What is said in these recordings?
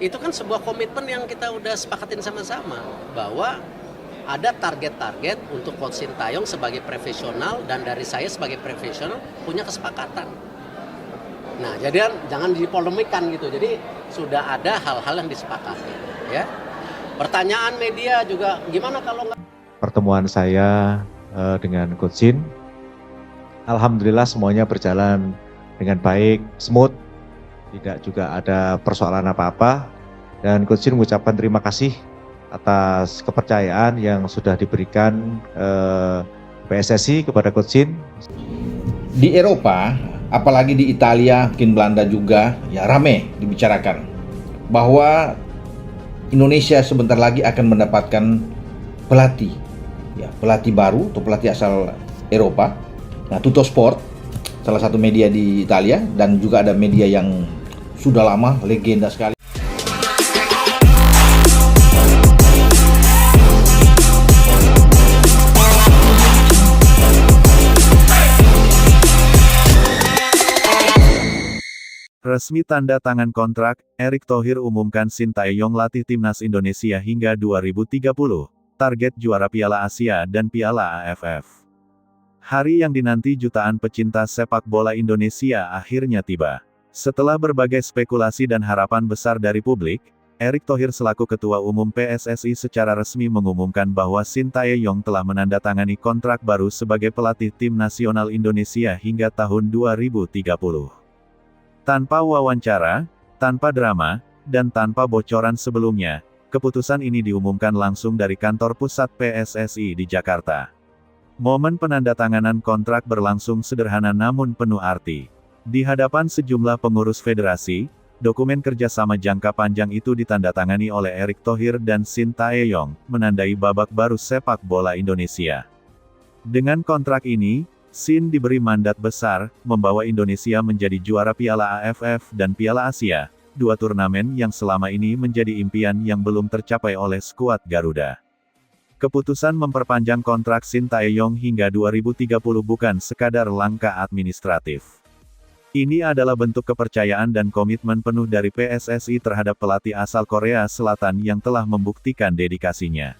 Itu kan sebuah komitmen yang kita udah sepakatin sama-sama bahwa ada target-target untuk Coach Sintayong sebagai profesional dan dari saya sebagai profesional punya kesepakatan. Nah, jadi jangan dipolemikan gitu. Jadi sudah ada hal-hal yang disepakati, ya. Pertanyaan media juga gimana kalau nggak? Pertemuan saya dengan Coach Sin, alhamdulillah semuanya berjalan dengan baik, smooth, tidak juga ada persoalan apa-apa, dan Coach Sin mengucapkan terima kasih atas kepercayaan yang sudah diberikan PSSI kepada Coach Sin. Di Eropa, apalagi di Italia, mungkin Belanda juga, ya rame dibicarakan bahwa Indonesia sebentar lagi akan mendapatkan pelatih, ya pelatih baru atau pelatih asal Eropa. Nah, Tuttosport, salah satu media di Italia, dan juga ada media yang sudah lama, legenda sekali. Resmi tanda tangan kontrak, Erick Thohir umumkan Sintayong latih timnas Indonesia hingga 2030, target juara Piala Asia dan Piala AFF. Hari yang dinanti jutaan pecinta sepak bola Indonesia akhirnya tiba. Setelah berbagai spekulasi dan harapan besar dari publik, Erick Thohir selaku Ketua Umum PSSI secara resmi mengumumkan bahwa Sintayong telah menandatangani kontrak baru sebagai pelatih tim nasional Indonesia hingga tahun 2030. Tanpa wawancara, tanpa drama, dan tanpa bocoran sebelumnya, keputusan ini diumumkan langsung dari kantor pusat PSSI di Jakarta. Momen penandatanganan kontrak berlangsung sederhana namun penuh arti. Di hadapan sejumlah pengurus federasi, dokumen kerjasama jangka panjang itu ditandatangani oleh Erick Thohir dan Sintayong, menandai babak baru sepak bola Indonesia. Dengan kontrak ini, Sin diberi mandat besar, membawa Indonesia menjadi juara Piala AFF dan Piala Asia, dua turnamen yang selama ini menjadi impian yang belum tercapai oleh skuad Garuda. Keputusan memperpanjang kontrak Sintayong hingga 2030 bukan sekadar langkah administratif. Ini adalah bentuk kepercayaan dan komitmen penuh dari PSSI terhadap pelatih asal Korea Selatan yang telah membuktikan dedikasinya.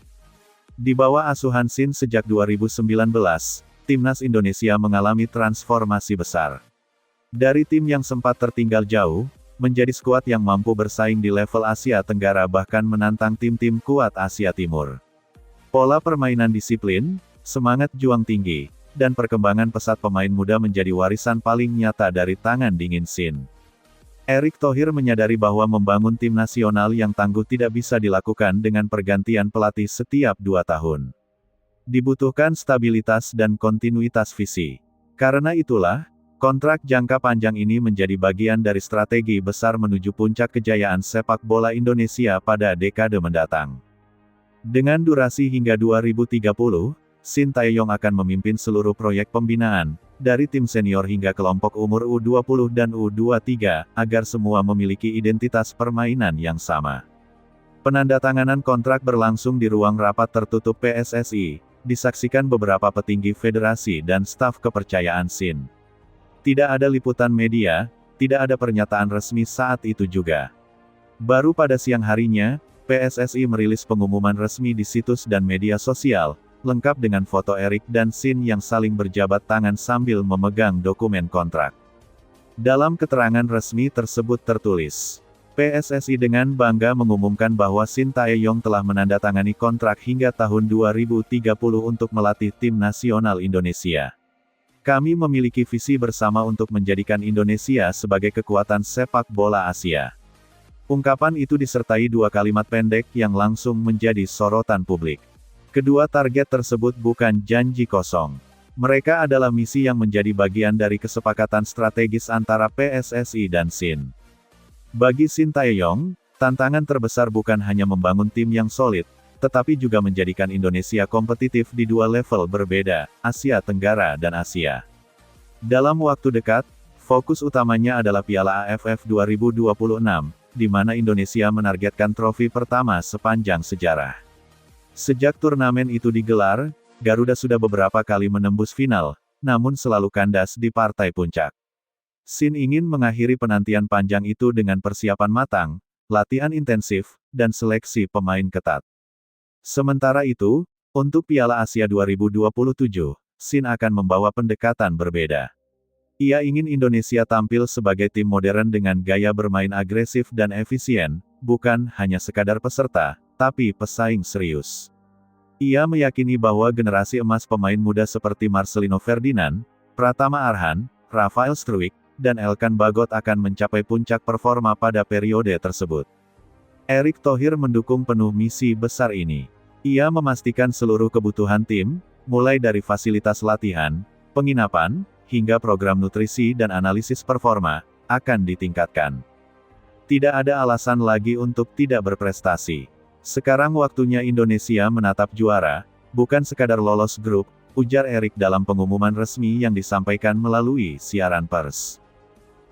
Di bawah asuhan Sin sejak 2019, Timnas Indonesia mengalami transformasi besar. Dari tim yang sempat tertinggal jauh, menjadi skuad yang mampu bersaing di level Asia Tenggara bahkan menantang tim-tim kuat Asia Timur. Pola permainan disiplin, semangat juang tinggi, dan perkembangan pesat pemain muda menjadi warisan paling nyata dari tangan dingin Sin. Erick Thohir menyadari bahwa membangun tim nasional yang tangguh tidak bisa dilakukan dengan pergantian pelatih setiap 2 tahun. Dibutuhkan stabilitas dan kontinuitas visi. Karena itulah, kontrak jangka panjang ini menjadi bagian dari strategi besar menuju puncak kejayaan sepak bola Indonesia pada dekade mendatang. Dengan durasi hingga 2030, Sintayong akan memimpin seluruh proyek pembinaan, dari tim senior hingga kelompok umur U20 dan U23, agar semua memiliki identitas permainan yang sama. Penandatanganan kontrak berlangsung di ruang rapat tertutup PSSI, disaksikan beberapa petinggi federasi dan staf kepercayaan Sin. Tidak ada liputan media, tidak ada pernyataan resmi saat itu juga. Baru pada siang harinya, PSSI merilis pengumuman resmi di situs dan media sosial, lengkap dengan foto Erick dan Sin yang saling berjabat tangan sambil memegang dokumen kontrak. Dalam keterangan resmi tersebut tertulis, PSSI dengan bangga mengumumkan bahwa Sintayong telah menandatangani kontrak hingga tahun 2030 untuk melatih tim nasional Indonesia. Kami memiliki visi bersama untuk menjadikan Indonesia sebagai kekuatan sepak bola Asia. Ungkapan itu disertai 2 kalimat pendek yang langsung menjadi sorotan publik. Kedua target tersebut bukan janji kosong. Mereka adalah misi yang menjadi bagian dari kesepakatan strategis antara PSSI dan Sin. Bagi Sintayong, tantangan terbesar bukan hanya membangun tim yang solid, tetapi juga menjadikan Indonesia kompetitif di 2 level berbeda, Asia Tenggara dan Asia. Dalam waktu dekat, fokus utamanya adalah Piala AFF 2026, di mana Indonesia menargetkan trofi pertama sepanjang sejarah. Sejak turnamen itu digelar, Garuda sudah beberapa kali menembus final, namun selalu kandas di partai puncak. Sin ingin mengakhiri penantian panjang itu dengan persiapan matang, latihan intensif, dan seleksi pemain ketat. Sementara itu, untuk Piala Asia 2027, Shin akan membawa pendekatan berbeda. Ia ingin Indonesia tampil sebagai tim modern dengan gaya bermain agresif dan efisien, bukan hanya sekadar peserta, tapi pesaing serius. Ia meyakini bahwa generasi emas pemain muda seperti Marcelino Ferdinand, Pratama Arhan, Rafael Struijk, dan Elkan Bagot akan mencapai puncak performa pada periode tersebut. Erick Thohir mendukung penuh misi besar ini. Ia memastikan seluruh kebutuhan tim, mulai dari fasilitas latihan, penginapan, hingga program nutrisi dan analisis performa, akan ditingkatkan. Tidak ada alasan lagi untuk tidak berprestasi. Sekarang waktunya Indonesia menatap juara, bukan sekadar lolos grup, ujar Erick dalam pengumuman resmi yang disampaikan melalui siaran pers.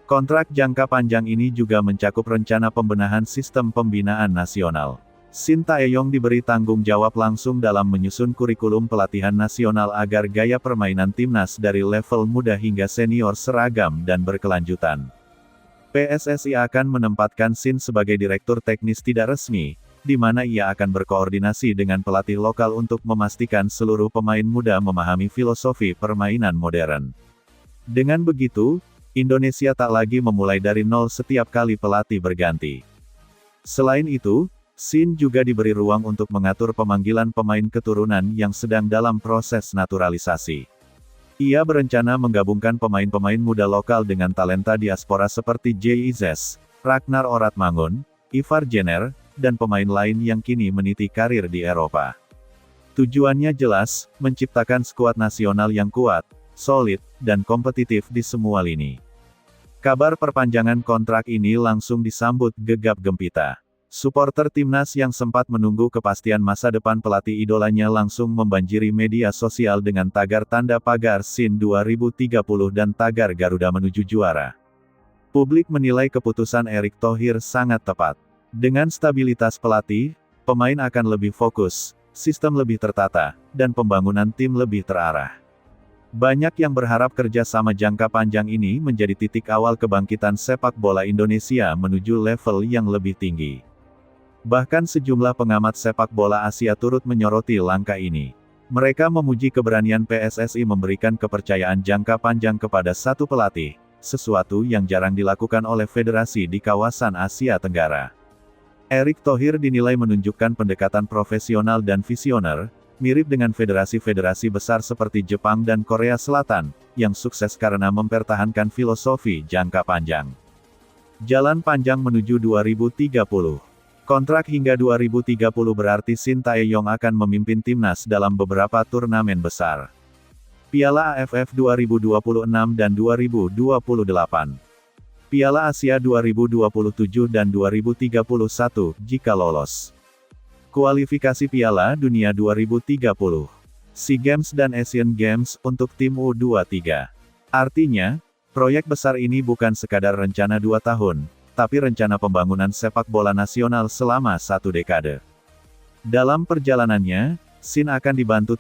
Kontrak jangka panjang ini juga mencakup rencana pembenahan sistem pembinaan nasional. Shin Tae-yong diberi tanggung jawab langsung dalam menyusun kurikulum pelatihan nasional agar gaya permainan timnas dari level muda hingga senior seragam dan berkelanjutan. PSSI akan menempatkan Shin sebagai direktur teknis tidak resmi, di mana ia akan berkoordinasi dengan pelatih lokal untuk memastikan seluruh pemain muda memahami filosofi permainan modern. Dengan begitu, Indonesia tak lagi memulai dari nol setiap kali pelatih berganti. Selain itu, Shin juga diberi ruang untuk mengatur pemanggilan pemain keturunan yang sedang dalam proses naturalisasi. Ia berencana menggabungkan pemain-pemain muda lokal dengan talenta diaspora seperti Jay Izes, Ragnar Oratmangun, Ivar Jenner, dan pemain lain yang kini meniti karir di Eropa. Tujuannya jelas, menciptakan skuad nasional yang kuat, solid, dan kompetitif di semua lini. Kabar perpanjangan kontrak ini langsung disambut gegap gempita. Suporter timnas yang sempat menunggu kepastian masa depan pelatih idolanya langsung membanjiri media sosial dengan tagar tanda pagar Shin 2030 dan tagar Garuda menuju juara. Publik menilai keputusan Erick Thohir sangat tepat. Dengan stabilitas pelatih, pemain akan lebih fokus, sistem lebih tertata, dan pembangunan tim lebih terarah. Banyak yang berharap kerjasama jangka panjang ini menjadi titik awal kebangkitan sepak bola Indonesia menuju level yang lebih tinggi. Bahkan sejumlah pengamat sepak bola Asia turut menyoroti langkah ini. Mereka memuji keberanian PSSI memberikan kepercayaan jangka panjang kepada satu pelatih, sesuatu yang jarang dilakukan oleh federasi di kawasan Asia Tenggara. Erick Thohir dinilai menunjukkan pendekatan profesional dan visioner, mirip dengan federasi-federasi besar seperti Jepang dan Korea Selatan, yang sukses karena mempertahankan filosofi jangka panjang. Jalan panjang menuju 2030. Kontrak hingga 2030 berarti Shin Tae-yong akan memimpin timnas dalam beberapa turnamen besar. Piala AFF 2026 dan 2028. Piala Asia 2027 dan 2031 jika lolos. Kualifikasi Piala Dunia 2030. SEA Games dan Asian Games untuk tim U23. Artinya, proyek besar ini bukan sekadar rencana 2 tahun, tapi rencana pembangunan sepak bola nasional selama 1 dekade. Dalam perjalanannya, Shin akan dibantu